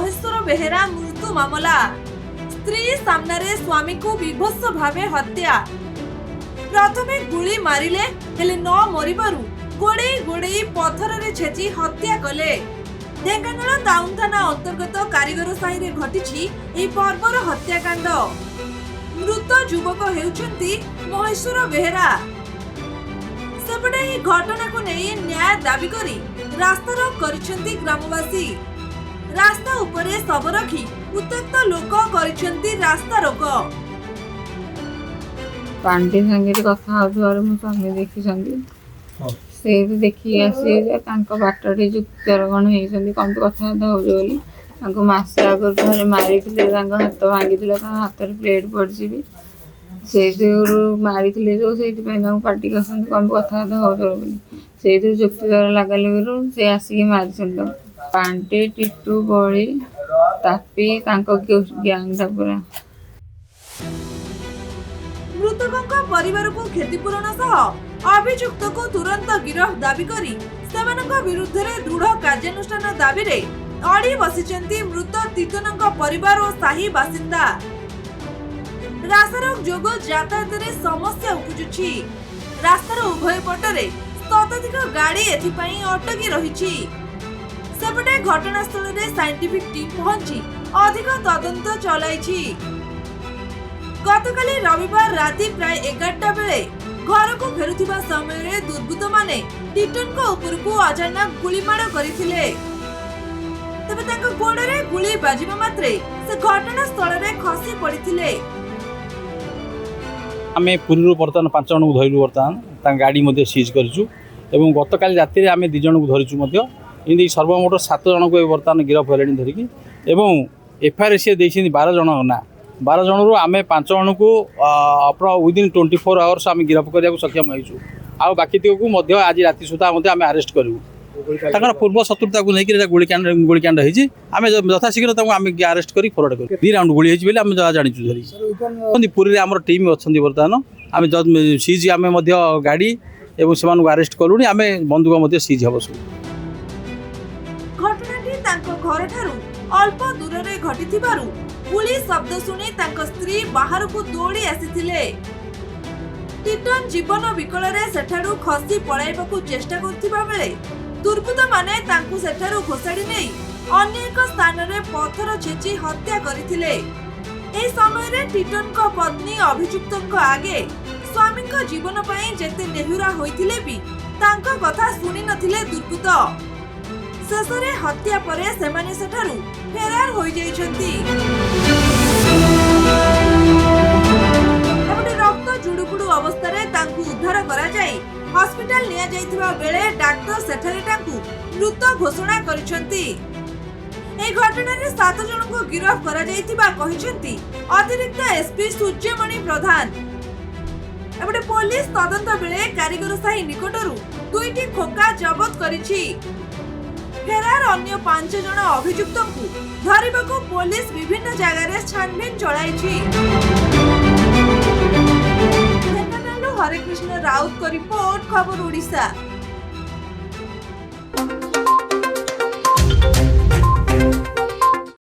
महेश्वर बेहेरा मृत्यु मामला। स्त्री सामने स्वामी को विभत्स भावे हत्या। प्रथमे गुली मारिले हेले न मरिबारु गोड़े गोड़े पथर रे छेची हत्या कले। ढेंकानाल टाउन थाना अंतर्गत कारीगर साही रे घटिछि एही पर्वर हत्याकांड। मृत युवक हेउछंती महेश्वर बेहेरा। सेपटे एही घटना को नहीं न्याय दाबी करी रास्ता रोक करिसेंती ग्रामवासी। रास्ता उपरे शव रखी उत्त्यक्त लोक करिसेंती रास्ता रोक। पांडे संगे कथा होथबार मो स्वामी देखिसंती से देखी आसी बाटरे जुक्तर कौन होती कम कथा हो मस आगर थे मारी हाथ भांगी हाथ में प्लेट पड़ी भी से मारी जो से पार्टी कर कम कथा हो जुक्तितर लगे से आसिक मारी पांडे टिटू बड़ी तापी गैंग पूरा। मृतकों परिवार को क्षतिपूरण सह अभियुक्त को तुरंत गिरफ्त दाबी करी सेमानक विरुद्ध रे दृढ़ कार्यानुष्ठान दाबी रे अड़ी बसिचंती मृत तीतनक परिवार और साही बासिंदा। रास्तारोक जोगो यातायात रे समस्या उपजुछि। रास्तार उभय पटरे शताधिक गाड़ी एथिपाई अटकी रहिछि। सेपटे घटनास्थल रे साइंटिफिक टीम पहुंची अधिक तदंत चलाइछि। गतकाली रविवार राति प्राय 11टा बेले घर को फेरुथिबा समय दुर्बृत्त माने टिटन को ऊपर को अचानक गुलीमाड़ करथिले। तबे तांको गोड़रे गुली बाजिबा मात्रे से घटना स्थल रे खसी पड़िथिले। आमे पुरीरो वर्तमान 5 जन को धरिलु। वर्तमान ता गाड़ी मध्ये सीज करछु एवं गतकाली राति रे आमे 2 जन को धरिछु मध्ये इंदी सर्वमोट 7 जन को वर्तमान गिरफ हेलेनी धरिकी एवं एफआईआर से देछि 12 जन ना 12 जन रु आमे 5 जन को विदिन 24 आवर्स आमे गिरफ करिया को सक्षम होइछु। आ बाकी को मध्ये आज राति सुधा मध्ये आमे अरेस्ट करू। ताकर पूर्व शत्रुता को लेकर गोलीकांड होइछि। आमे यथाशीघ्र ताको आमे अरेस्ट करी फॉरवर्ड करू। 2 राउंड गोली होइछि बेले आमे जानिछु धरि पुरी रे हमर टीम अछंती। वर्तमान आमे सीज आमे मध्ये गाड़ी एवं सेमान को अरेस्ट करूनी। आमे बंदूक मध्ये सीज हबसु। घटनाटी तांको घर ठारू अल्प दूर रे घटिथिबारु पुलिस शब्द सुनी तांको स्त्री बाहर को दौड़ी आसीथिले। टिटन जीवन विकल रे सेठारु खसी पळाइबा को चेष्टा करथिबा बेले दुर्बृत्त माने तांको सेठारु घोसाडी नै अन्य एक स्थान रे पत्थर छेची हत्या करिथिले। एही समय रे टिटन को पत्नी अभियुक्त को आगे स्वामी को जीवन पई जेते नेहुरा होइथिले भी तांको कथा सुनी नथिले दुर्बृत्त। शेषरे हत्या परे सेमाने सेठारु फेरार होई जाइछंती। एपटे रक्त जुडुकुडु अवस्था रे तांकु उद्धार करा जाई हॉस्पिटल निया जाइथिबा बेले डाक्टर सेठारे तांकु मृत घोषणा करिसंती। ए घटना रे 7 जन को गिरफ्त करा जाइथिबा कहिसंती अतिरिक्त एसपी सूर्यमणि प्रधान। एपटे पुलिस तदंत बेले कारीगर साही निकटरु 2टी खोका जब्त करिछि। फेरार अन्य 5 जन अभियुक्त को धरिबाको पुलिस विभिन्न जगह रे छानबीन चलाइछि। ढेंकानालु हरे कृष्ण राउत को रिपोर्ट खबर ओडिशा।